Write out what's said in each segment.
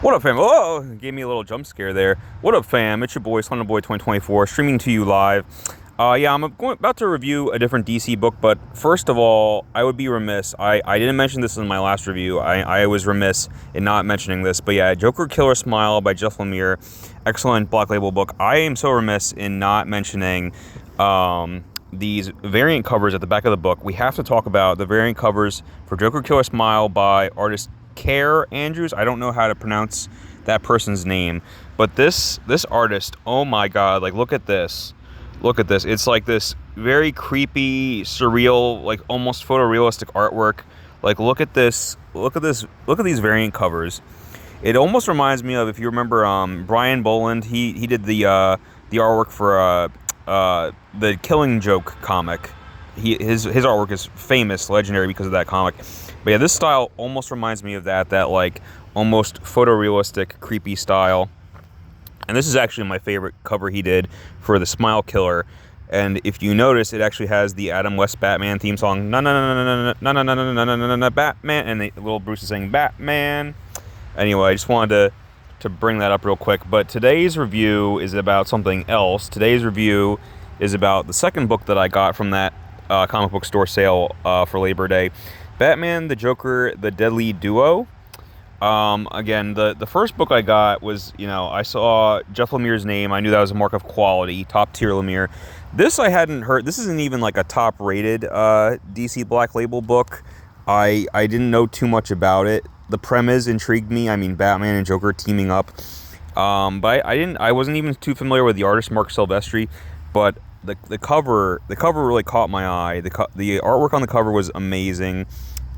What up, fam? Oh, gave me a little jump scare there. What up, fam? It's your boy, Slender Boy 2024, streaming to you live. Yeah, about to review a different DC book, but first of all, I would be remiss. I didn't mention this in my last review. I was remiss in not mentioning this, but yeah, Joker Killer Smile by Jeff Lemire, excellent Black Label book. I am so remiss in not mentioning these variant covers at the back of the book. We have to talk about the variant covers for Joker Killer Smile by artist Care Andrews. I don't know how to pronounce that person's name, but this artist, oh my god, like look at this. It's like this very creepy, surreal, like almost photorealistic artwork. Like look at this. Look at these variant covers. It almost reminds me of, if you remember, Brian Boland. He did the artwork for the Killing Joke comic. His artwork is famous, legendary because of that comic. But yeah, this style almost reminds me of that like almost photorealistic, creepy style. And this is actually my favorite cover he did for the Smile Killer. And if you notice, it actually has the Adam West Batman theme song, na na na na na na na na na na na Batman, and the little Bruce is saying Batman. Anyway, I just wanted to bring that up real quick. But today's review is about something else. Today's review is about the second book that I got from that comic book store sale for Labor Day. Batman, the Joker, the Deadly Duo. Again, the first book I got was, I saw Jeff Lemire's name. I knew that was a mark of quality, top tier Lemire. This I hadn't heard. This isn't even like a top rated DC Black Label book. I didn't know too much about it. The premise intrigued me. I mean, Batman and Joker teaming up. But I wasn't even too familiar with the artist Marc Silvestri, but the cover really caught my eye. The artwork on the cover was amazing,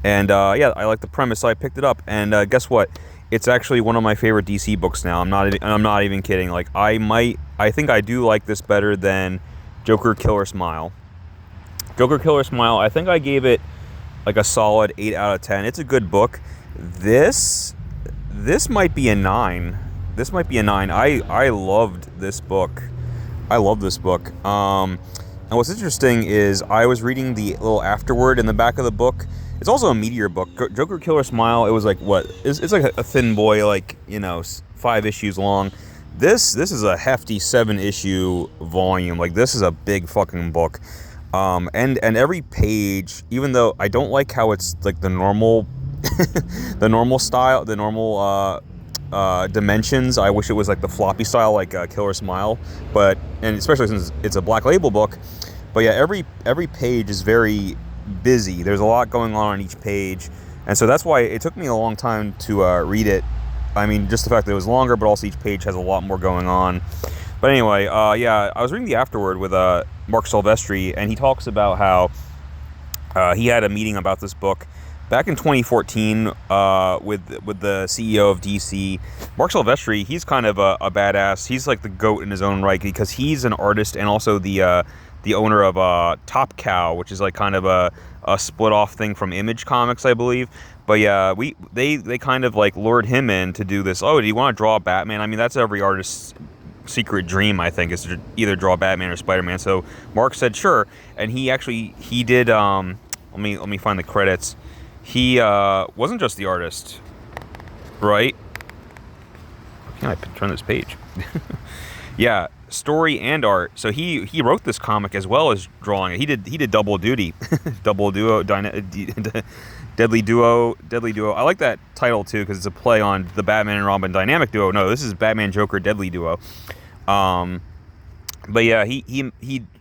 and yeah, I like the premise, so I picked it up. And guess what? It's actually one of my favorite DC books now. I'm not even kidding. Like I think I do like this better than Joker Killer Smile. Joker Killer Smile, I think I gave it like a solid 8 out of 10. It's a good book. This might be a 9. This might be a 9. I loved this book. I love this book. And what's interesting is I was reading the little afterword in the back of the book. It's also a Meteor book. Joker Killer Smile, it was like, what? It's like a thin boy, like, 5 issues long. This is a hefty 7-issue volume. Like, this is a big fucking book. And every page, even though I don't like how it's like the normal the normal style, the normal dimensions. I wish it was like the floppy style, like Killer Smile, and especially since it's a Black Label book. But yeah, every page is very busy. There's a lot going on each page, and so that's why it took me a long time to read it. I mean, just the fact that it was longer, but also each page has a lot more going on. But anyway, yeah, I was reading the afterword with Marc Silvestri, and he talks about how he had a meeting about this book back in 2014 with the CEO of DC. Marc Silvestri, he's kind of a badass. He's like the GOAT in his own right because he's an artist and also the owner of Top Cow, which is like kind of a split off thing from Image Comics, I believe. But yeah, they kind of like lured him in to do this. Oh, do you want to draw Batman? I mean, that's every artist's secret dream, I think, is to either draw Batman or Spider-Man. So Mark said sure, and he did. Let me find the credits. He wasn't just the artist, right? How can I turn this page? Yeah, story and art. So he wrote this comic as well as drawing it. He did double duty, double duo, Deadly Duo. I like that title too because it's a play on the Batman and Robin dynamic duo. No, this is Batman Joker Deadly Duo. But yeah, he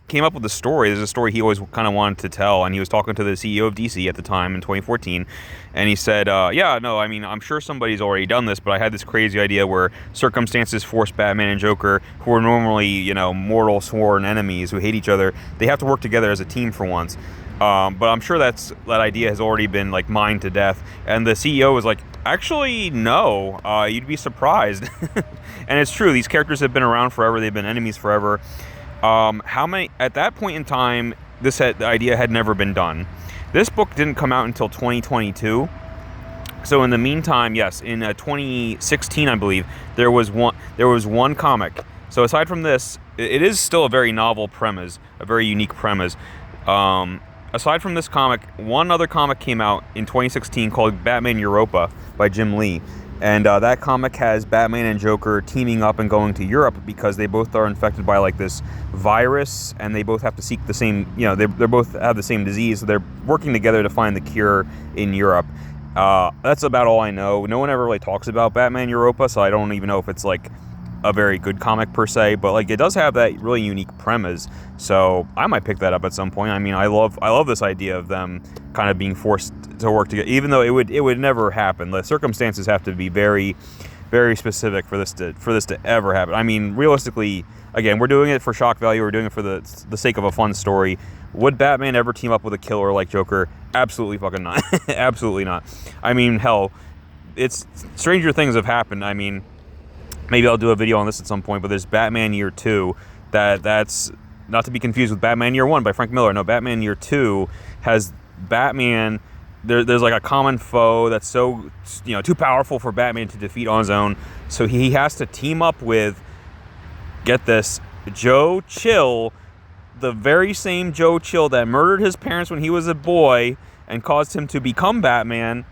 came up with the story. There's a story he always kind of wanted to tell, and he was talking to the CEO of DC at the time in 2014, and he said, yeah, no, I mean, I'm sure somebody's already done this, but I had this crazy idea where circumstances force Batman and Joker, who are normally, mortal sworn enemies who hate each other, they have to work together as a team for once. But I'm sure that idea has already been like mined to death. And the CEO was like, actually, no, you'd be surprised. And it's true. These characters have been around forever. They've been enemies forever. At that point in time, the idea had never been done. This book didn't come out until 2022. So in the meantime, yes, in 2016, I believe, there was one comic. So aside from this, it is still a very novel premise, a very unique premise. Aside from this comic, one other comic came out in 2016 called Batman Europa by Jim Lee. And that comic has Batman and Joker teaming up and going to Europe because they both are infected by like this virus, and they both have to seek the same, they both have the same disease, so they're working together to find the cure in Europe. That's about all I know. No one ever really talks about Batman Europa, so I don't even know if it's like a very good comic per se, but like it does have that really unique premise, so I might pick that up at some point. I mean, I love this idea of them kind of being forced to work together, even though it would never happen. The circumstances have to be very, very specific for this to ever happen. I mean, realistically, again, we're doing it for shock value. We're doing it for the sake of a fun story. Would Batman ever team up with a killer like Joker? Absolutely fucking not. Absolutely not. I mean, hell, it's stranger things have happened. I mean, maybe I'll do a video on this at some point, but there's Batman Year 2 that's not to be confused with Batman Year 1 by Frank Miller. No, Batman Year 2 has Batman. There's like a common foe that's so, too powerful for Batman to defeat on his own. So he has to team up with, get this, Joe Chill, the very same Joe Chill that murdered his parents when he was a boy and caused him to become Batman.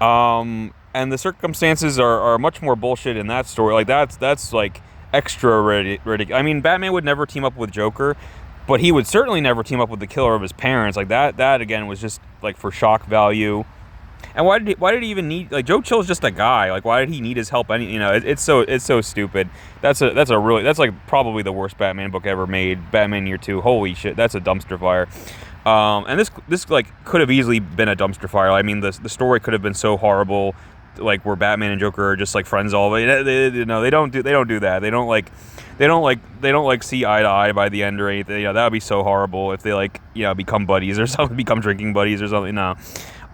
And the circumstances are much more bullshit in that story. Like that's like extra ridiculous. I mean, Batman would never team up with Joker, but he would certainly never team up with the killer of his parents. Like that again was just like for shock value. And why did he even need, like, Joe Chill's just a guy. Like, why did he need his help? It's so stupid. That's like probably the worst Batman book ever made. Batman Year 2. Holy shit, that's a dumpster fire. And this like could have easily been a dumpster fire. I mean, the story could have been so horrible, like where Batman and Joker are just like friends all the way. They don't do that. They don't like see eye to eye by the end or anything. That would be so horrible if they become buddies or something, become drinking buddies or something. No.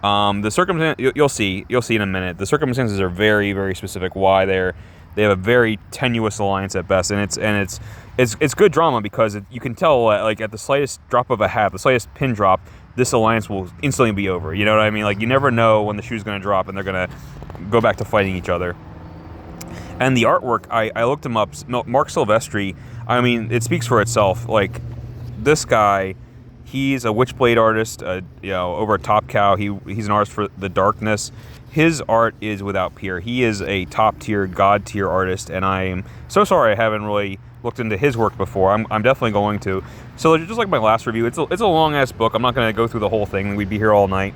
The circumstance you'll see in a minute. The circumstances are very, very specific. Why they have a very tenuous alliance at best, and it's good drama because you can tell like at the slightest drop of a hat, the slightest pin drop, this alliance will instantly be over. You know what I mean? Like you never know when the shoe's going to drop and they're going to go back to fighting each other. And the artwork, I looked him up. Marc Silvestri. I mean, it speaks for itself. Like this guy. He's a Witchblade artist, over at Top Cow. He's an artist for The Darkness. His art is without peer. He is a top-tier, god-tier artist, and I'm so sorry I haven't really looked into his work before. I'm definitely going to. So just like my last review, it's a long-ass book. I'm not going to go through the whole thing. We'd be here all night.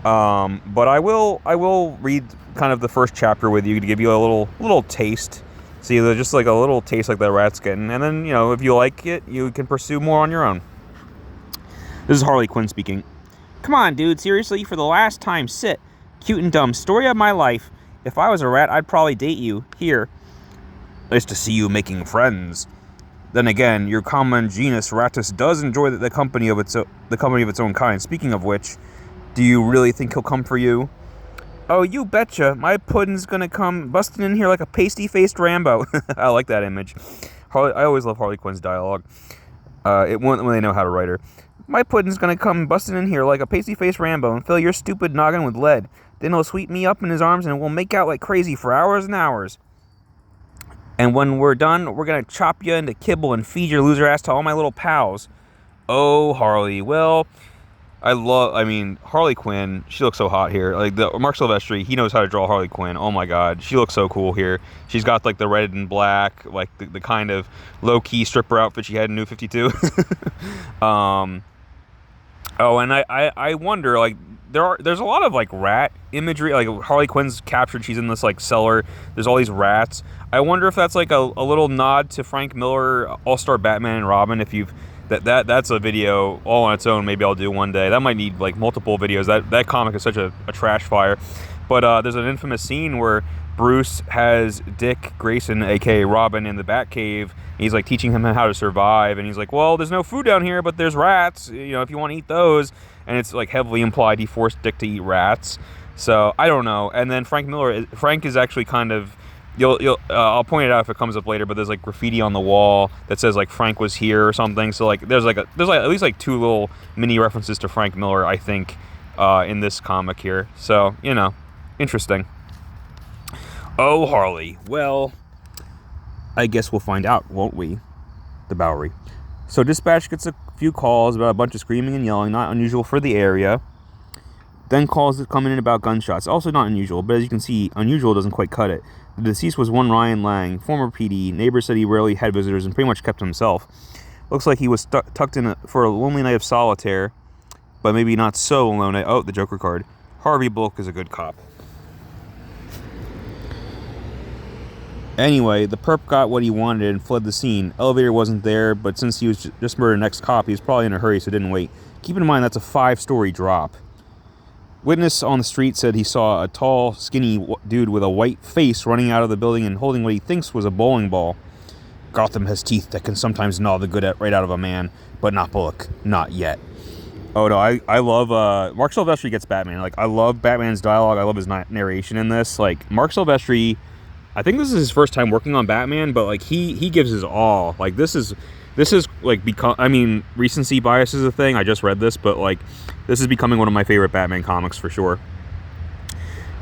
But I will read kind of the first chapter with you to give you a little taste. See, just like a little taste like that rat's getting. And then, if you like it, you can pursue more on your own. This is Harley Quinn speaking. Come on, dude. Seriously, for the last time, sit. Cute and dumb. Story of my life. If I was a rat, I'd probably date you. Here. Nice to see you making friends. Then again, your common genus Rattus does enjoy the company of its own kind. Speaking of which, do you really think he'll come for you? Oh, you betcha. My puddin's gonna come busting in here like a pasty-faced Rambo. I like that image. I always love Harley Quinn's dialogue. When they know how to write her. My puddin's gonna come busting in here like a pasty-faced Rambo and fill your stupid noggin with lead. Then he'll sweep me up in his arms and we'll make out like crazy for hours and hours. And when we're done, we're gonna chop you into kibble and feed your loser ass to all my little pals. Oh, Harley. Well, Harley Quinn, she looks so hot here. Like, Marc Silvestri, he knows how to draw Harley Quinn. Oh my god, she looks so cool here. She's got, like, the red and black, like, the kind of low-key stripper outfit she had in New 52. Oh, and I wonder, like, there's a lot of, like, rat imagery. Like, Harley Quinn's captured, she's in this, like, cellar. There's all these rats. I wonder if that's, like, a little nod to Frank Miller, All-Star Batman and Robin. If you've... That's a video all on its own. Maybe I'll do one day. That might need, like, multiple videos. That comic is such a trash fire. But there's an infamous scene where Bruce has Dick Grayson, a.k.a. Robin, in the Batcave. And he's, like, teaching him how to survive. And he's like, well, there's no food down here, but there's rats. If you want to eat those. And it's, like, heavily implied he forced Dick to eat rats. So, I don't know. And then Frank is actually kind of... I'll point it out if it comes up later, but there's, like, graffiti on the wall that says, like, Frank was here or something. So, like, there's at least, like, two little mini references to Frank Miller, I think, in this comic here. So, interesting. Oh, Harley. Well, I guess we'll find out, won't we? The Bowery. So Dispatch gets a few calls about a bunch of screaming and yelling, not unusual for the area. Then calls coming in about gunshots. Also not unusual, but as you can see, unusual doesn't quite cut it. The deceased was one Ryan Lang, former PD. Neighbors said he rarely had visitors and pretty much kept to himself. Looks like he was tucked in for a lonely night of solitaire, but maybe not so alone. Oh, the Joker card. Harvey Bullock is a good cop. Anyway, the perp got what he wanted and fled the scene. Elevator wasn't there, but since he was just murdered the next cop, he was probably in a hurry, so didn't wait. Keep in mind, that's a 5-story drop. Witness on the street said he saw a tall, skinny dude with a white face running out of the building and holding what he thinks was a bowling ball. Gotham has teeth that can sometimes gnaw the good right out of a man, but not Bullock. Not yet. Oh no, I love Marc Silvestri gets Batman. Like, I love Batman's dialogue. I love his narration in this. Like, Marc Silvestri, I think this is his first time working on Batman, but like he gives his all. Like, this is like, I mean, recency bias is a thing. I just read this, but like, this is becoming one of my favorite Batman comics for sure.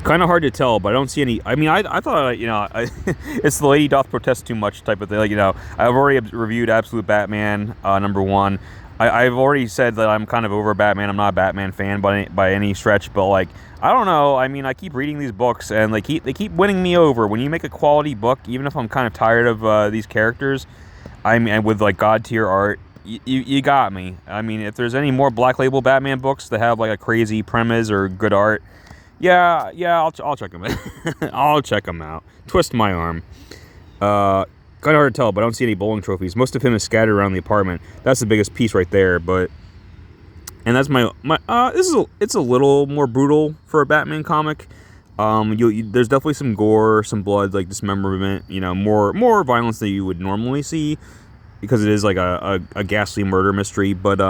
Kind of hard to tell, but I don't see any. I mean, I thought, it's the lady doth protest too much type of thing. Like, I've already reviewed Absolute Batman #1. I've already said that I'm kind of over Batman. I'm not a Batman fan by any stretch, but like, I don't know. I mean, I keep reading these books and they keep winning me over. When you make a quality book, even if I'm kind of tired of these characters, I mean, with like god tier art, you got me. I mean, if there's any more Black Label Batman books that have like a crazy premise or good art, yeah, I'll check them out. I'll check them out. Twist my arm. Kind of hard to tell, but I don't see any bowling trophies. Most of him is scattered around the apartment. That's the biggest piece right there. But, and that's my it's a little more brutal for a Batman comic. There's definitely some gore, some blood, like dismemberment. More violence than you would normally see, because it is like a ghastly murder mystery. But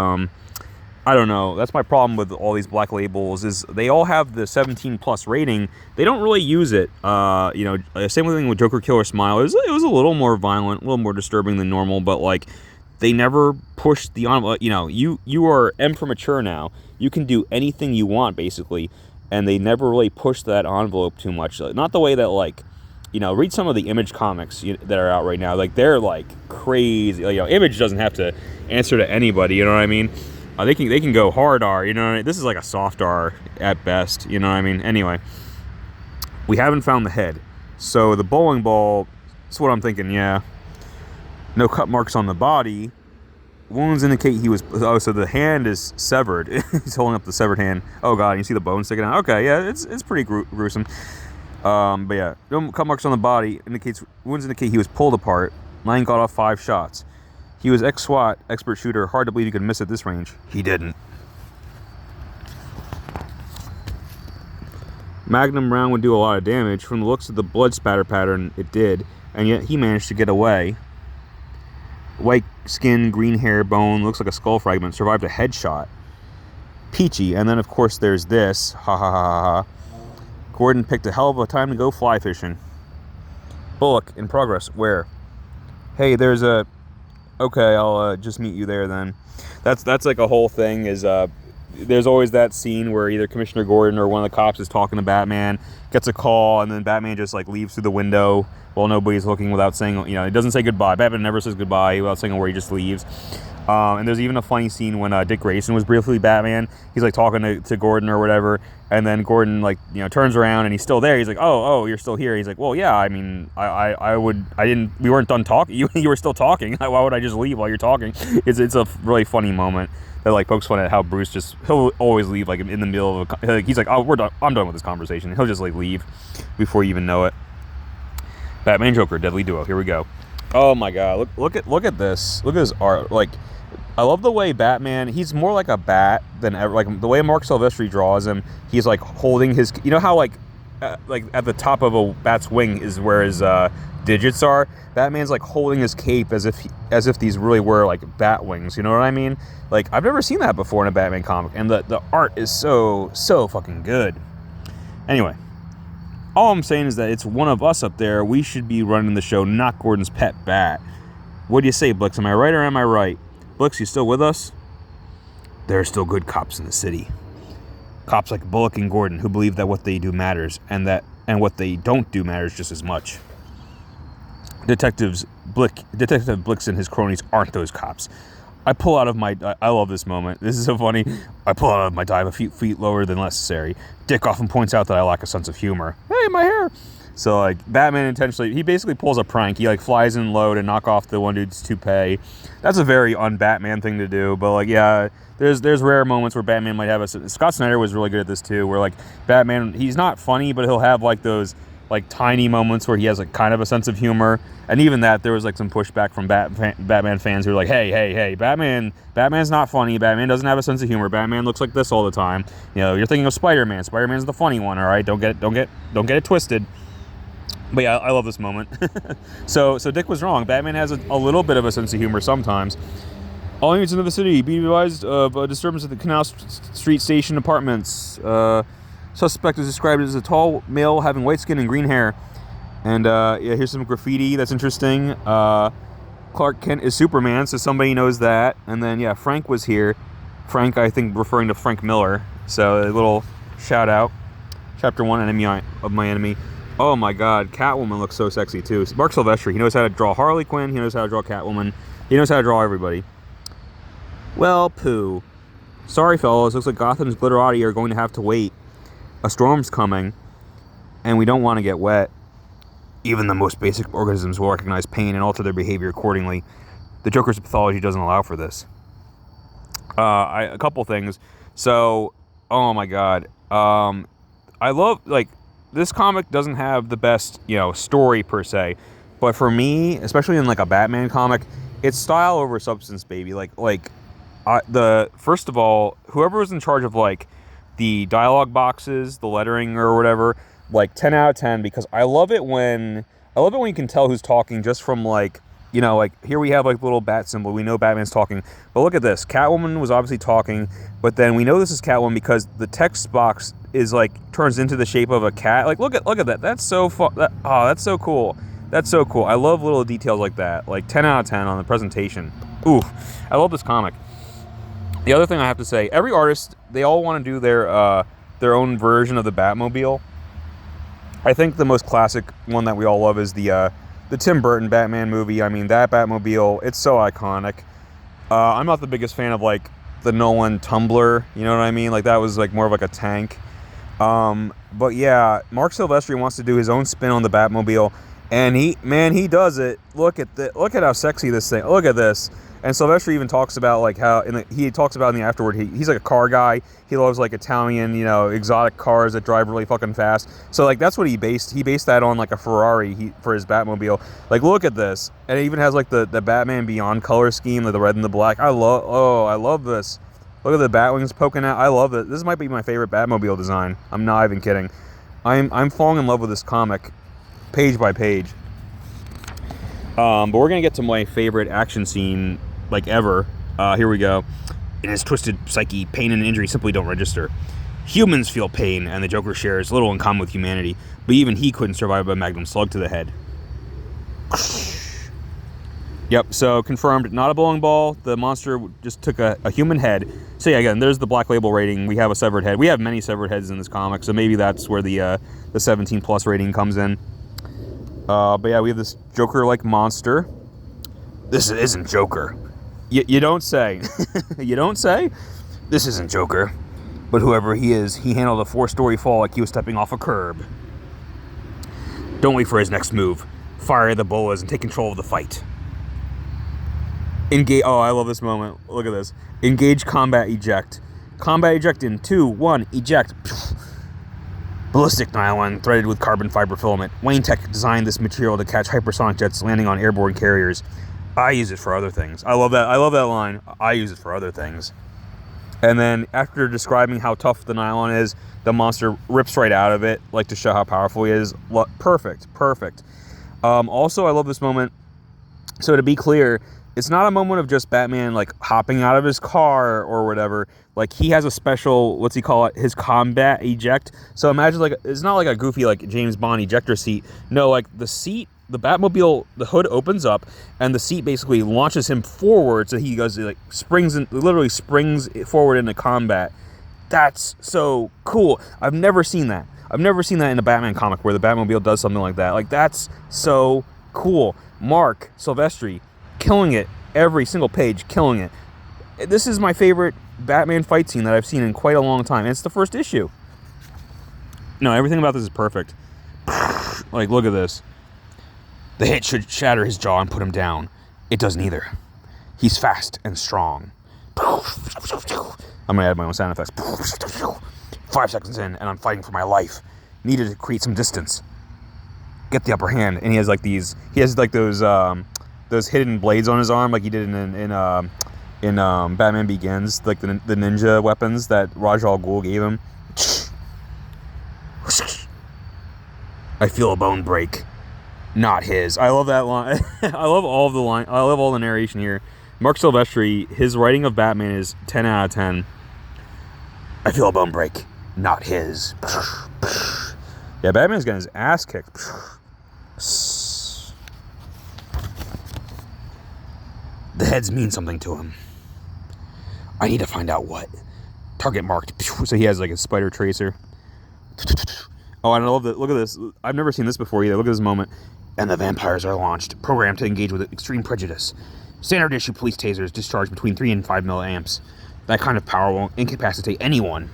I don't know. That's my problem with all these Black Labels, is they all have the 17+ rating. They don't really use it. Same thing with Joker Killer Smile. It was a little more violent, a little more disturbing than normal, but like, they never pushed the envelope. You are M for mature now. You can do anything you want, basically, and they never really pushed that envelope too much. Not the way that, like, read some of the Image comics that are out right now. Like, they're like crazy. Image doesn't have to answer to anybody. You know what I mean? They can go hard R, you know what I mean? This is like a soft R at best, you know what I mean? Anyway, we haven't found the head. So the bowling ball, that's what I'm thinking, yeah. No cut marks on the body. Wounds indicate he was... Oh, so the hand is severed. He's holding up the severed hand. Oh, God, you see the bone sticking out? Okay, yeah, it's pretty gruesome. But yeah, no cut marks on the body. Wounds indicate he was pulled apart. Lang got off 5 shots. He was ex-SWAT, expert shooter. Hard to believe he could miss at this range. He didn't. Magnum round would do a lot of damage. From the looks of the blood spatter pattern, it did. And yet he managed to get away. White skin, green hair, bone. Looks like a skull fragment. Survived a headshot. Peachy. And then, of course, there's this. Ha ha ha ha ha. Gordon picked a hell of a time to go fly fishing. Bullock, in progress. Where? Hey, there's a... Okay, I'll just meet you there then. That's like a whole thing, is there's always that scene where either Commissioner Gordon or one of the cops is talking to Batman, gets a call, and then Batman just like leaves through the window while nobody's looking, without saying, he doesn't say goodbye. Batman never says goodbye without saying where, he just leaves. And there's even a funny scene when Dick Grayson was briefly Batman. He's like talking to Gordon or whatever, and then Gordon turns around and he's still there. He's like, oh, you're still here. He's like, well, yeah, I mean, we weren't done talking. You were still talking. Why would I just leave while you're talking? It's a really funny moment that like pokes fun at how Bruce he'll always leave like in the middle of he's like, oh, we're done. I'm done with this conversation. He'll just like leave before you even know it. Batman Joker, deadly duo. Here we go. Oh my God, look at this. Look at his art. Like, I love the way Batman, he's more like a bat than ever. Like, the way Marc Silvestri draws him, he's like holding his, how like at the top of a bat's wing is where his digits are. Batman's like holding his cape as if these really were like bat wings. You know what I mean? Like, I've never seen that before in a Batman comic, and the art is so fucking good. Anyway, all I'm saying is that it's one of us up there. We should be running the show, not Gordon's pet bat. What do you say, Blix? Am I right or am I right? Blix, you still with us? There are still good cops in the city. Cops like Bullock and Gordon who believe that what they do matters, and what they don't do matters just as much. Detective Blix and his cronies aren't those cops. I pull out of my... I love this moment. This is so funny. I pull out of my dive a few feet lower than necessary. Dick often points out that I lack a sense of humor. Hey, my hair! So, like, Batman intentionally... He basically pulls a prank. He, like, flies in low to knock off the one dude's toupee. That's a very un-Batman thing to do. But, like, yeah, there's rare moments where Batman might have a... Scott Snyder was really good at this, too, where, like, Batman... He's not funny, but he'll have, like, those... like tiny moments where he has like kind of a sense of humor, and even that there was like some pushback from Batman fans who were like, hey, Batman's not funny. Batman doesn't have a sense of humor. Batman looks like this all the time. You know, you're thinking of Spider-Man. Spider-Man's the funny one, all right? Don't get it twisted. But yeah, I love this moment. So Dick was wrong. Batman has a little bit of a sense of humor sometimes. All units into the city, be advised of a disturbance at the Canal Street Station apartments. Suspect is described as a tall male having white skin and green hair. And yeah, here's some graffiti that's interesting. Clark Kent is Superman, so somebody knows that. And then yeah, Frank was here. Frank, I think, referring to Frank Miller. So a little shout out. Chapter 1, Enemy of My Enemy. Oh my God, Catwoman looks so sexy too. Marc Silvestri, he knows how to draw Harley Quinn. He knows how to draw Catwoman. He knows how to draw everybody. Well, poo. Sorry, fellas. Looks like Gotham's glitterati are going to have to wait. A storm's coming, and we don't want to get wet. Even the most basic organisms will recognize pain and alter their behavior accordingly. The Joker's pathology doesn't allow for this. A couple things. So, oh my God. I love, like, this comic doesn't have the best, story per se. But for me, especially in, like, a Batman comic, it's style over substance, baby. First of all, whoever was in charge of, like, the dialogue boxes, the lettering or whatever, like 10 out of 10, because I love it when you can tell who's talking just from like here we have like little bat symbol. We know Batman's talking, but look at this. Catwoman was obviously talking, but then we know this is Catwoman because the text box is like turns into the shape of a cat. Like look at that. That's so that's so cool. That's so cool. I love little details like that. Like 10 out of 10 on the presentation. Ooh, I love this comic. The other thing I have to say, every artist, they all want to do their own version of the Batmobile. I think the most classic one that we all love is the Tim Burton Batman movie. I mean, that Batmobile, it's so iconic. I'm not the biggest fan of like the Nolan Tumbler, you know what I mean? Like that was like more of like a tank. But yeah, Marc Silvestri wants to do his own spin on the Batmobile, and he does it. Look at how sexy this thing. Look at this. And Silvestri even talks about like how he talks about in the afterward. He's like a car guy. He loves like Italian, exotic cars that drive really fucking fast. So like that's what he based that on, like a Ferrari for his Batmobile. Like look at this, and it even has like the Batman Beyond color scheme, like the red and the black. I love this. Look at the Batwings poking out. I love it. This might be my favorite Batmobile design. I'm not even kidding. I'm falling in love with this comic, page by page. But we're gonna get to my favorite action scene like ever. Here we go. In his twisted psyche, pain and injury simply don't register. Humans feel pain, and the Joker shares little in common with humanity, but even he couldn't survive a magnum slug to the head. Yep, so confirmed, not a bowling ball. The monster just took a human head. So yeah, again, there's the Black Label rating. We have a severed head. We have many severed heads in this comic, so maybe that's where the 17 plus rating comes in. But yeah, we have this Joker-like monster. This isn't Joker. You don't say. You don't say? This isn't Joker. But whoever he is, he handled a 4-story fall like he was stepping off a curb. Don't wait for his next move. Fire the bolas and take control of the fight. Engage. Oh, I love this moment. Look at this. Engage, combat, eject. Combat eject in 2, 1, eject. Ballistic nylon threaded with carbon fiber filament. Wayne Tech designed this material to catch hypersonic jets landing on airborne carriers. I use it for other things. I love that line. I use it for other things. And then after describing how tough the nylon is, the monster rips right out of it, like to show how powerful he is. Perfect. Also, I love this moment. So to be clear, it's not a moment of just Batman like hopping out of his car or whatever. Like he has a special, what's he call it? His combat eject. So imagine like, it's not like a goofy like James Bond ejector seat. No, like the seat, the Batmobile, the hood opens up and the seat basically launches him forward. So he goes like literally springs forward into combat. That's so cool. I've never seen that. I've never seen that in a Batman comic where the Batmobile does something like that. Like that's so cool. Marc Silvestri killing it every single page, killing it. this is my favorite Batman fight scene that I've seen in quite a long time. And it's the first issue. No, everything about this is perfect. Like, look at this. The hit should shatter his jaw and put him down. It does neither. He's fast and strong. I'm gonna add my own sound effects. 5 seconds in, and I'm fighting for my life. Needed to create some distance. Get the upper hand, and he has like these. He has like those hidden blades on his arm, like he did in Batman Begins, like the ninja weapons that Ra's al Ghul gave him. I feel a bone break, not his. I love that line. I love all of the line. I love all the narration here. Marc Silvestri, his writing of Batman is 10 out of 10. I feel a bone break, not his. Yeah, Batman's getting his ass kicked. The heads mean something to him. I need to find out what. Target marked. So he has like a spider tracer. Oh, and I love that. Look at this. I've never seen this before either. Look at this moment. And the vampires are launched, programmed to engage with extreme prejudice. Standard issue police tasers discharge between 3 and 5 milliamps. That kind of power will incapacitate anyone.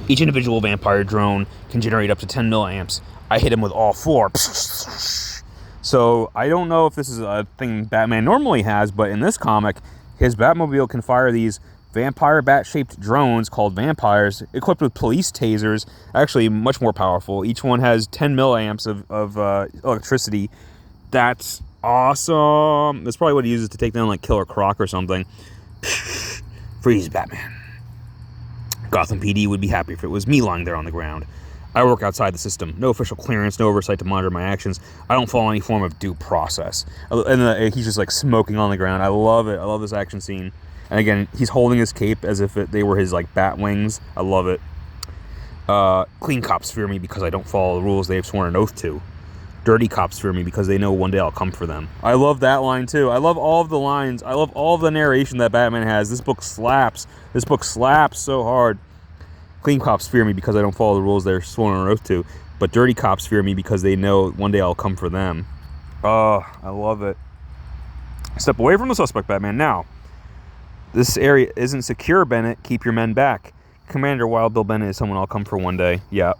Each individual vampire drone can generate up to 10 milliamps. I hit him with all 4. So I don't know if this is a thing Batman normally has, but in this comic, his Batmobile can fire these vampire bat-shaped drones called vampires, equipped with police tasers, actually much more powerful. Each one has 10 milliamps of electricity. That's awesome. That's probably what he uses to take down like Killer Croc or something. Freeze, Batman. Gotham PD would be happy if it was me lying there on the ground. I work outside the system. No official clearance, no oversight to monitor my actions. I don't follow any form of due process. And he's just like smoking on the ground. I love it. I love this action scene. And again, he's holding his cape as if they were his like bat wings. I love it. Clean cops fear me because I don't follow the rules they have sworn an oath to. Dirty cops fear me because they know one day I'll come for them. I love that line too. I love all of the lines. I love all of the narration that Batman has. This book slaps. This book slaps so hard. Clean cops fear me because I don't follow the rules they're sworn an oath to. But dirty cops fear me because they know one day I'll come for them. Oh, I love it. Step away from the suspect, Batman, now. This area isn't secure, Bennett. Keep your men back. Commander Wild Bill Bennett is someone I'll come for one day. Yup.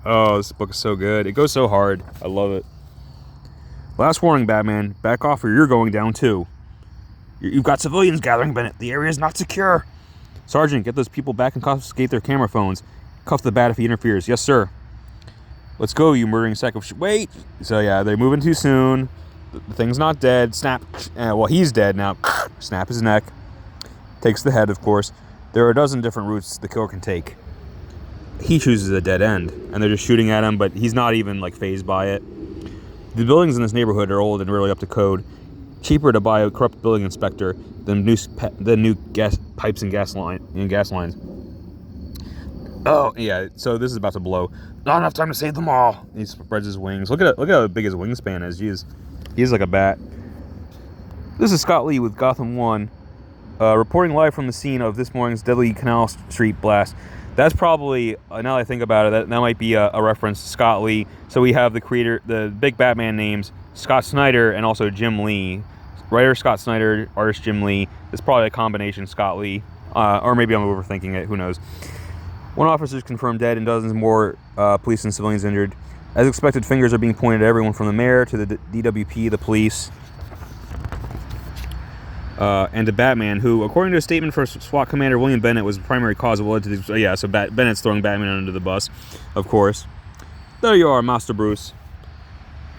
Oh, this book is so good. It goes so hard. I love it. Last warning, Batman. Back off or you're going down too. You've got civilians gathering, Bennett. The area is not secure. Sergeant, get those people back and confiscate their camera phones. Cuff the bat if he interferes. Yes, sir. Let's go, you murdering sack of wait! So yeah, they're moving too soon. The thing's not dead. Snap. Well, he's dead now. Snap his neck. Takes the head, of course. There are a dozen different routes the killer can take. He chooses a dead end, and they're just shooting at him, but he's not even like fazed by it. The buildings in this neighborhood are old and really up to code. Cheaper to buy a corrupt building inspector than new gas pipes and gas lines. Oh yeah, so this is about to blow. Not enough time to save them all. He spreads his wings. Look at how big his wingspan is. He's like a bat. This is Scott Lee with Gotham 1, reporting live from the scene of this morning's deadly Canal Street blast. That's probably, now that I think about it, that might be a reference to Scott Lee. So we have the creator, the big Batman names, Scott Snyder and also Jim Lee. Writer Scott Snyder, artist Jim Lee. It's probably a combination Scott Lee. Or maybe I'm overthinking it, who knows. One officer is confirmed dead and dozens more police and civilians injured. As expected, fingers are being pointed at everyone from the mayor to the DWP, the police, and to Batman, who, according to a statement from SWAT Commander William Bennett, was the primary cause of what led to the... Yeah, so Bennett's throwing Batman under the bus, of course. There you are, Master Bruce.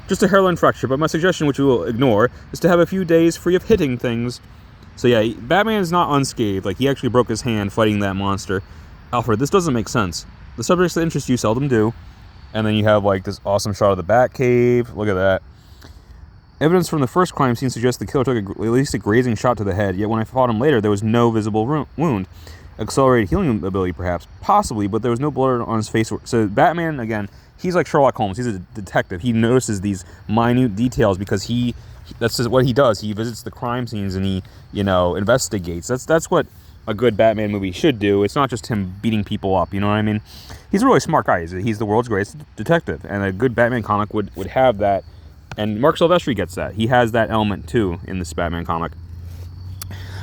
Just a hairline fracture, but my suggestion, which we will ignore, is to have a few days free of hitting things. So yeah, Batman is not unscathed. Like, he actually broke his hand fighting that monster. Alfred, this doesn't make sense. The subjects that interest you seldom do. And then you have, like, this awesome shot of the Batcave. Look at that. Evidence from the first crime scene suggests the killer took at least a grazing shot to the head, yet when I fought him later, there was no visible wound. Accelerated healing ability, perhaps. Possibly, but there was no blood on his face. So Batman, again, he's like Sherlock Holmes. He's a detective. He notices these minute details because that's just what he does. He visits the crime scenes and he, investigates. That's what a good Batman movie should do. It's not just him beating people up, you know what I mean? He's a really smart guy. He's the world's greatest detective, and a good Batman comic would have that. And Marc Silvestri gets that. He has that element, too, in this Batman comic.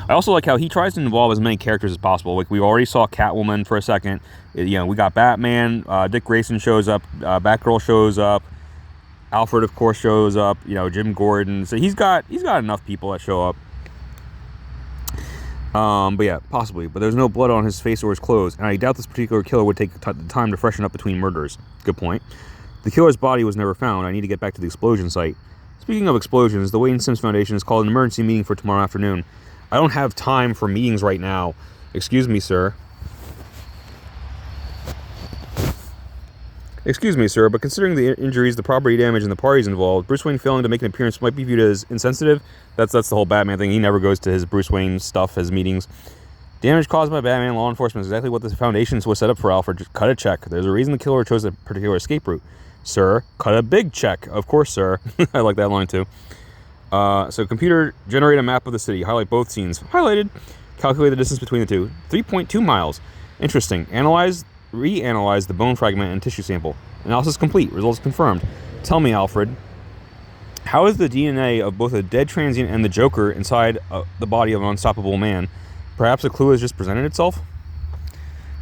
I also like how he tries to involve as many characters as possible. Like, we already saw Catwoman for a second. You know, we got Batman. Dick Grayson shows up. Batgirl shows up. Alfred, of course, shows up. You know, Jim Gordon. So he's got enough people that show up. But yeah, possibly. But there's no blood on his face or his clothes, and I doubt this particular killer would take the time to freshen up between murders. Good point. The killer's body was never found. I need to get back to the explosion site. Speaking of explosions, the Wayne Sims Foundation has called an emergency meeting for tomorrow afternoon. I don't have time for meetings right now. Excuse me, sir. Excuse me, sir, but considering the injuries, the property damage, and the parties involved, Bruce Wayne failing to make an appearance might be viewed as insensitive. That's the whole Batman thing. He never goes to his Bruce Wayne stuff, his meetings. Damage caused by Batman law enforcement is exactly what the foundation was set up for, Alfred. Just cut a check. There's a reason the killer chose a particular escape route. Sir, cut a big check. Of course, sir. I like that line, too. So computer, generate a map of the city. Highlight both scenes. Highlighted. Calculate the distance between the two. 3.2 miles. Interesting. Reanalyze the bone fragment and tissue sample. Analysis complete. Results confirmed. Tell me, Alfred, how is the DNA of both a dead transient and the Joker inside the body of an unstoppable man? Perhaps a clue has just presented itself?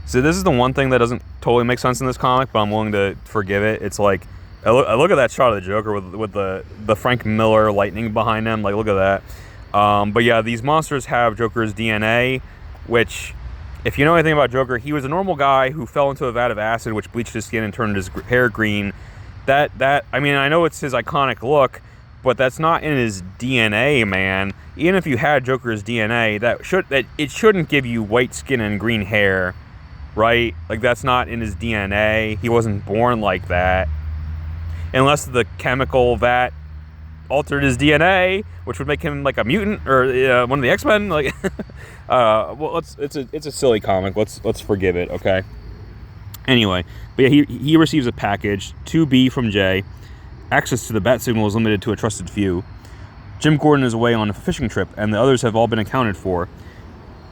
So this is the one thing that doesn't totally make sense in this comic, but I'm willing to forgive it. It's like, I look at that shot of the Joker with the Frank Miller lightning behind him. Like, look at that. But yeah, these monsters have Joker's DNA, which, if you know anything about Joker, he was a normal guy who fell into a vat of acid, which bleached his skin and turned his hair green. I mean, I know it's his iconic look, but that's not in his DNA, man. Even if you had Joker's DNA, it shouldn't give you white skin and green hair, right? Like, that's not in his DNA. He wasn't born like that. Unless the chemical vat altered his DNA, which would make him like a mutant or one of the X-Men. Like, well, it's a silly comic. Let's forgive it, okay? Anyway, but yeah, he receives a package, 2B from J. Access to the bat signal is limited to a trusted few. Jim Gordon is away on a fishing trip, and the others have all been accounted for.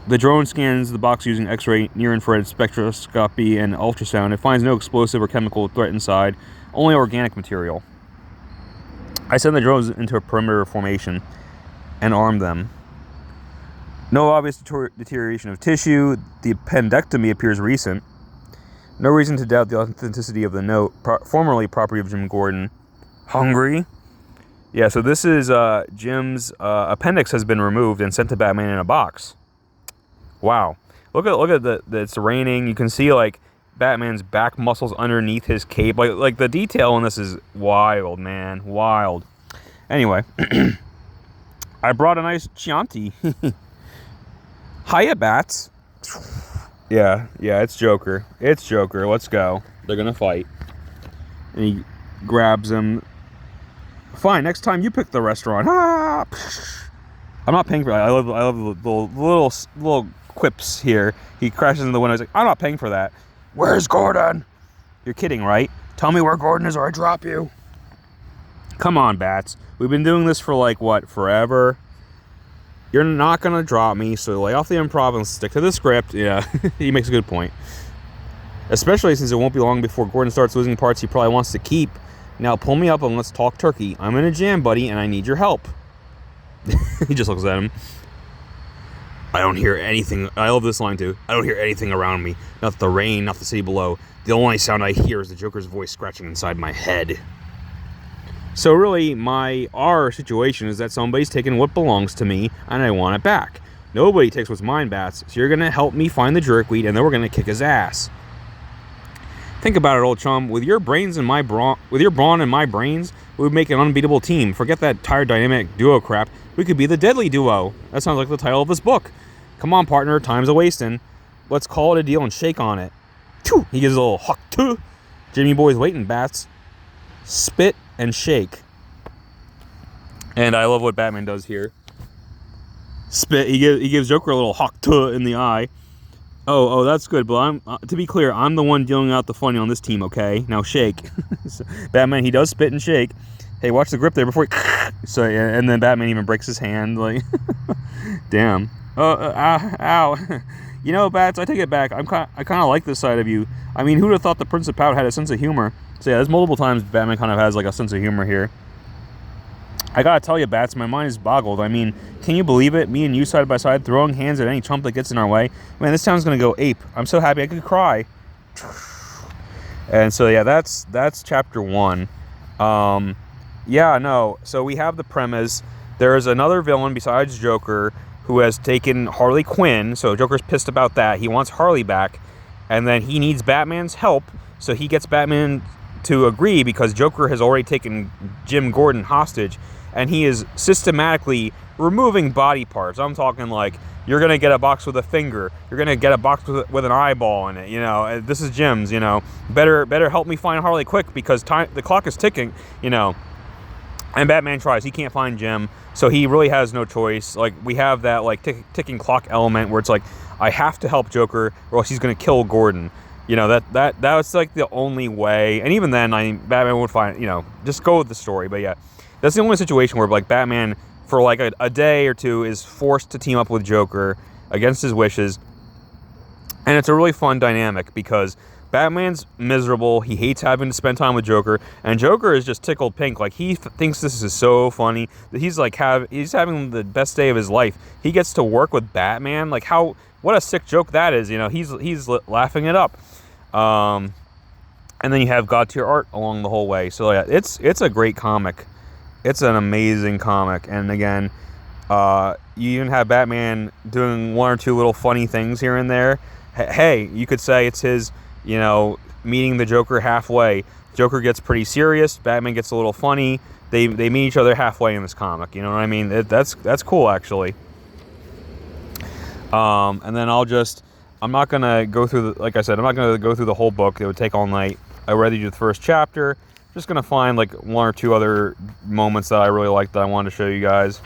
The drone scans the box using X-ray, near-infrared spectroscopy, and ultrasound. It finds no explosive or chemical threat inside, only organic material. I send the drones into a perimeter formation and arm them. No obvious deterioration of tissue. The appendectomy appears recent. No reason to doubt the authenticity of the note. Formerly property of Jim Gordon. Hungry? Yeah, so this is Jim's appendix has been removed and sent to Batman in a box. Wow. Look at it's raining. You can see like Batman's back muscles underneath his cape. Like the detail in this is wild, man. Wild. Anyway, I brought a nice Chianti. Hiya, bats. Yeah, it's Joker. It's Joker. Let's go. They're gonna fight. And he grabs him. Fine, next time you pick the restaurant. Ah! I'm not paying for that. I love the little quips here. He crashes into the window. He's like, I'm not paying for that. Where's Gordon? You're kidding, right? Tell me where Gordon is or I drop you. Come on, bats. We've been doing this for like, what, forever? You're not going to drop me, so lay off the improv and stick to the script. Yeah, he makes a good point. Especially since it won't be long before Gordon starts losing parts he probably wants to keep. Now pull me up and let's talk turkey. I'm in a jam, buddy, and I need your help. He just looks at him. I don't hear anything. I love this line, too. I don't hear anything around me. Not the rain, not the city below. The only sound I hear is the Joker's voice scratching inside my head. So really, our situation is that somebody's taken what belongs to me, and I want it back. Nobody takes what's mine, bats, so you're going to help me find the jerkweed, and then we're going to kick his ass. Think about it, old chum. With your brawn and my brains, we would make an unbeatable team. Forget that tired dynamic duo crap. We could be the deadly duo. That sounds like the title of this book. Come on, partner. Time's a-wasting. Let's call it a deal and shake on it. Choo! He gives a little huck too. Jimmy boy's waiting, bats. Spit and shake. And I love what Batman does here. Spit. He gives Joker a little huck too in the eye. Oh, that's good. But I'm to be clear, I'm the one dealing out the funny on this team. Okay, now shake. So, Batman, he does spit and shake. Hey, watch the grip there before he... So, and then Batman even breaks his hand. Like, damn. Ow. You know, Bats, I take it back. I kind of like this side of you. I mean, who'd have thought the Prince of Pout had a sense of humor? So yeah, there's multiple times Batman kind of has like a sense of humor here. I gotta tell you, Bats, my mind is boggled. I mean, can you believe it? Me and you side by side, throwing hands at any chump that gets in our way. Man, this town's gonna go ape. I'm so happy I could cry. And so, yeah, that's chapter 1. Yeah, no. So we have the premise. There is another villain besides Joker who has taken Harley Quinn. So Joker's pissed about that. He wants Harley back. And then he needs Batman's help. So he gets Batman to agree because Joker has already taken Jim Gordon hostage. And he is systematically removing body parts. I'm talking like, you're going to get a box with a finger. You're going to get a box with an eyeball in it. You know, this is Jim's, you know. Better help me find Harley quick because the clock is ticking, you know. And Batman tries. He can't find Jim. So he really has no choice. Like, we have that, like, ticking clock element where it's like, I have to help Joker or else he's going to kill Gordon. You know, that was, like, the only way. And even then, Batman would find, you know, just go with the story. But, yeah, that's the only situation where, like, Batman, for, like, a day or two, is forced to team up with Joker against his wishes. And it's a really fun dynamic because Batman's miserable. He hates having to spend time with Joker, and Joker is just tickled pink. Like, he thinks this is so funny that he's like he's having the best day of his life. He gets to work with Batman. Like, what a sick joke that is. You know, he's laughing it up. And then you have God tier art along the whole way. So yeah, it's a great comic. It's an amazing comic. And again, you even have Batman doing one or two little funny things here and there. Hey, you could say it's his, you know, meeting the Joker halfway. Joker gets pretty serious. Batman gets a little funny. They meet each other halfway in this comic. You know what I mean? That's cool, actually. And then I'm not gonna go through like I said, I'm not gonna go through the whole book. It would take all night. I would rather do the first chapter. Just gonna find like one or two other moments that I really liked that I wanted to show you guys.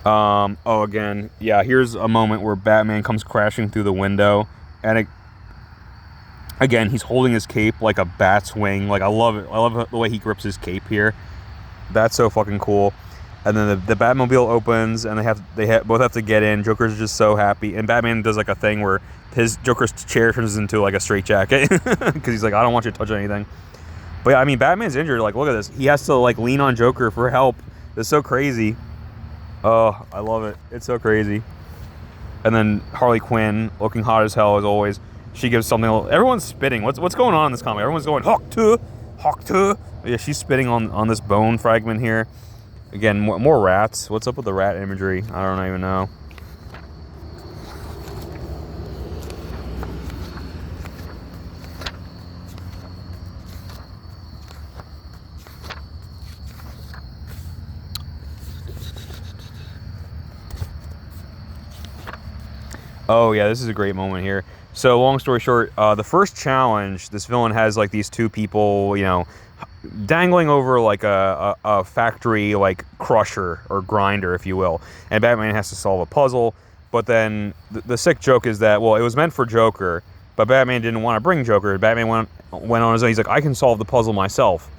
Again, yeah, here's a moment where Batman comes crashing through the window, and again, he's holding his cape like a bat's wing. Like, I love it. I love the way he grips his cape here. That's so fucking cool. And then the Batmobile opens, and they both have to get in. Joker's just so happy, and Batman does like a thing where Joker's chair turns into like a straitjacket because he's like, I don't want you to touch anything. But yeah, I mean, Batman's injured. Like, look at this. He has to like lean on Joker for help. It's so crazy. Oh, I love it. It's so crazy. And then Harley Quinn, looking hot as hell as always. She gives something. Everyone's spitting. What's going on in this comic? Everyone's going Hawk to. Yeah, she's spitting on this bone fragment here. Again, more rats. What's up with the rat imagery? I don't even know. Oh yeah, this is a great moment here. So long story short, the first challenge, this villain has like these two people, you know, dangling over like a factory like crusher or grinder, if you will, and Batman has to solve a puzzle. But then the sick joke is that, well, it was meant for Joker, but Batman didn't want to bring Joker. Batman went on his own. He's like, I can solve the puzzle myself,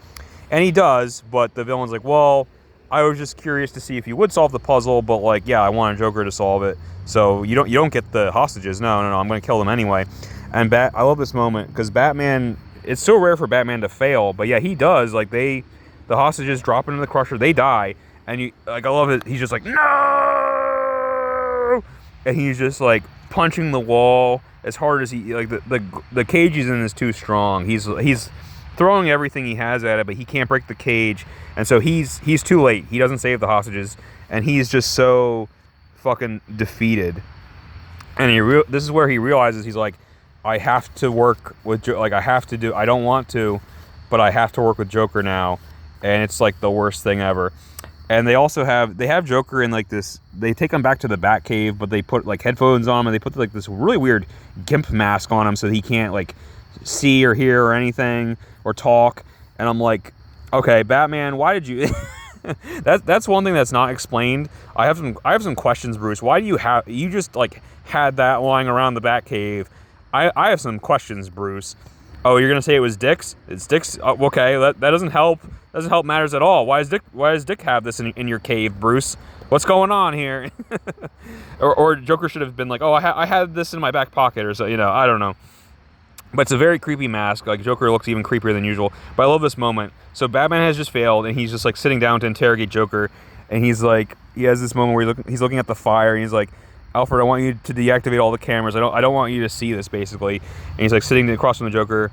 and he does. But the villain's like, well, I was just curious to see if you would solve the puzzle, but like, yeah, I wanted Joker to solve it. So you don't get the hostages. No, I'm going to kill them anyway. And I love this moment because Batman. It's so rare for Batman to fail, but yeah, he does. Like, the hostages drop into the crusher, they die, and I love it. He's just like, no, and he's just like punching the wall as hard as he like. The cage he's in is too strong. He's throwing everything he has at it, but he can't break the cage, and so he's too late. He doesn't save the hostages, and he's just so fucking defeated. And this is where he realizes he's like, I have to work with I don't want to, but I have to work with Joker now, and it's like the worst thing ever. And they have Joker in like this. They take him back to the Batcave, but they put like headphones on him, and they put like this really weird gimp mask on him so he can't like see or hear or anything or talk. And I'm like, okay, Batman, why did you? That's one thing that's not explained. I have some questions, Bruce. Why do you just like had that lying around the Batcave? I have some questions, Bruce. Oh, you're gonna say it was Dick's? It's Dick's. Okay, that doesn't help. Doesn't help matters at all. Why does Dick have this in your cave, Bruce? What's going on here? or Joker should have been like, oh, I had this in my back pocket, or so, you know. I don't know. But it's a very creepy mask. Like, Joker looks even creepier than usual. But I love this moment. So Batman has just failed, and he's just like sitting down to interrogate Joker, and he's like, he has this moment where he's looking at the fire, and he's like, Alfred, I want you to deactivate all the cameras. I don't want you to see this, basically. And he's like sitting across from the Joker.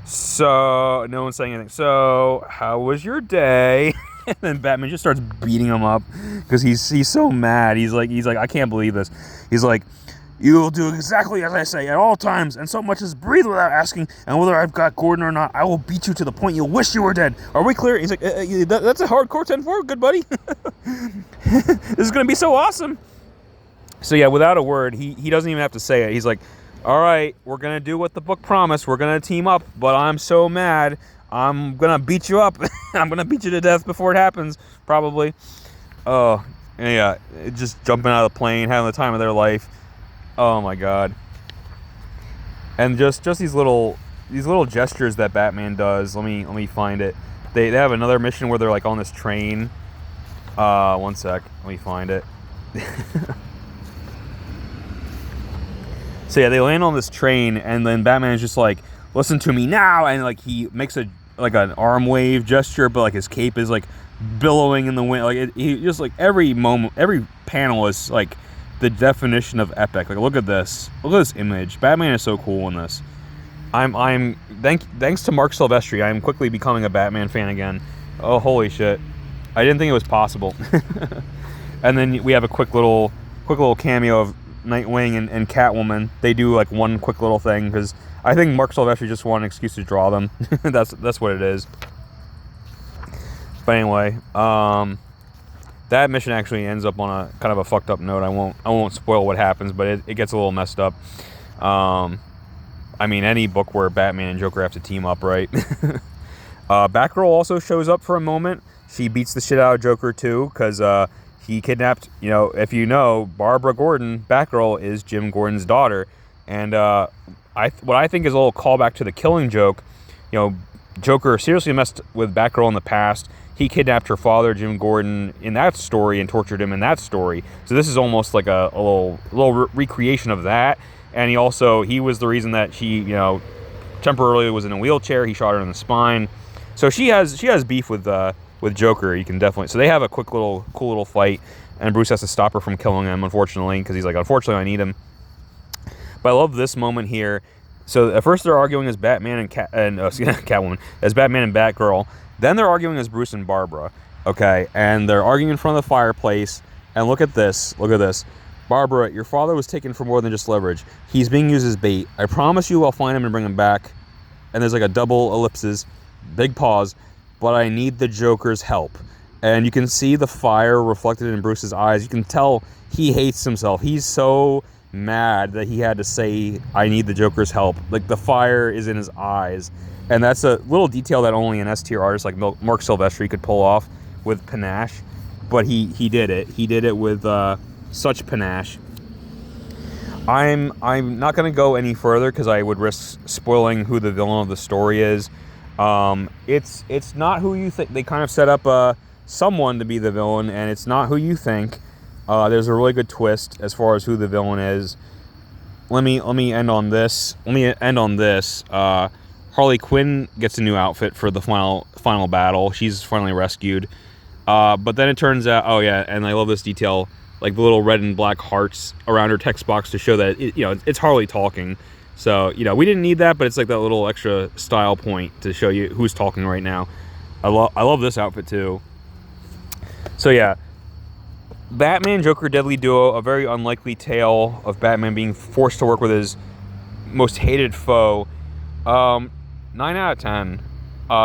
So no one's saying anything. So how was your day? And then Batman just starts beating him up because he's so mad. He's like, I can't believe this. He's like, you will do exactly as I say at all times, and so much as breathe without asking, and whether I've got Gordon or not, I will beat you to the point you'll wish you were dead. Are we clear? He's like, that's a hardcore 10-4, good buddy. This is going to be so awesome. So yeah, without a word, he doesn't even have to say it. He's like, all right, we're going to do what the book promised. We're going to team up, but I'm so mad. I'm going to beat you up. I'm going to beat you to death before it happens, probably. Oh, yeah, just jumping out of the plane, having the time of their life. Oh my god. And just these little gestures that Batman does. Let me find it. They have another mission where they're like on this train. One sec. Let me find it. So yeah, they land on this train, and then Batman is just like, listen to me now, and like he makes an arm wave gesture, but like his cape is like billowing in the wind. Like he just like every panel is like the definition of epic. Like, look at this image. Batman is so cool in this. Thanks to Marc Silvestri, I'm quickly becoming a Batman fan again. Oh, holy shit. I didn't think it was possible. And then we have a quick little cameo of Nightwing and Catwoman. They do like one quick little thing because I think Marc Silvestri just wanted an excuse to draw them. That's what it is. But anyway, that mission actually ends up on a kind of a fucked up note. I won't spoil what happens, but it gets a little messed up. I mean, any book where Batman and Joker have to team up, right? Batgirl also shows up for a moment. She beats the shit out of Joker too, because he kidnapped, if you know, Barbara Gordon, Batgirl, is Jim Gordon's daughter. And what I think is a little callback to the Killing Joke. Joker seriously messed with Batgirl in the past. He kidnapped her father, Jim Gordon, in that story and tortured him in that story. So this is almost like a little recreation of that. And he was the reason that she, temporarily was in a wheelchair. He shot her in the spine. So she has beef with Joker. You can definitely. So they have a cool little fight, and Bruce has to stop her from killing him, unfortunately, because he's like, unfortunately, I need him. But I love this moment here. So at first they're arguing as Batman and Catwoman, as Batman and Batgirl. Then they're arguing as Bruce and Barbara. Okay, and they're arguing in front of the fireplace. And look at this. Barbara, your father was taken for more than just leverage. He's being used as bait. I promise you I'll find him and bring him back. And there's like a double ellipses, big pause. But I need the Joker's help. And you can see the fire reflected in Bruce's eyes. You can tell he hates himself. He's so mad that he had to say, I need the Joker's help. Like, the fire is in his eyes. And that's a little detail that only an S-tier artist like Marc Silvestri could pull off with panache. But he did it. He did it with such panache. I'm not going to go any further because I would risk spoiling who the villain of the story is. It's not who you think. They kind of set up someone to be the villain, and it's not who you think. There's a really good twist as far as who the villain is. Let me end on this. Harley Quinn gets a new outfit for the final battle. She's finally rescued. But then it turns out, oh yeah, and I love this detail, like the little red and black hearts around her text box to show that it's Harley talking. So we didn't need that, but it's like that little extra style point to show you who's talking right now. I love this outfit too. So yeah, Batman Joker Deadly Duo, a very unlikely tale of Batman being forced to work with his most hated foe. 9 out of 10.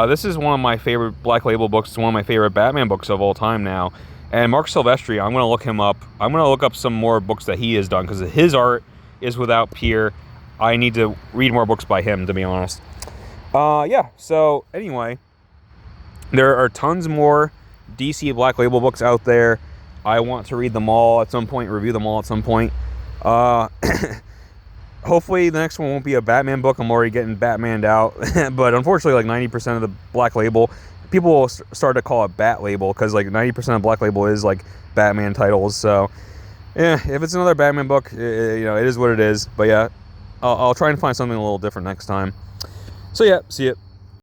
This is one of my favorite Black Label books. It's one of my favorite Batman books of all time now. And Marc Silvestri, I'm going to look him up. I'm going to look up some more books that he has done because his art is without peer. I need to read more books by him, to be honest. Yeah, so anyway, there are tons more DC Black Label books out there. I want to read them all at some point, review them all at some point. Hopefully the next one won't be a Batman book. I'm already getting Batmaned out. But unfortunately, like 90% of the Black Label, people will start to call it Bat Label because like 90% of Black Label is like Batman titles. So, yeah, if it's another Batman book, it is what it is. But yeah, I'll try and find something a little different next time. So yeah, see ya.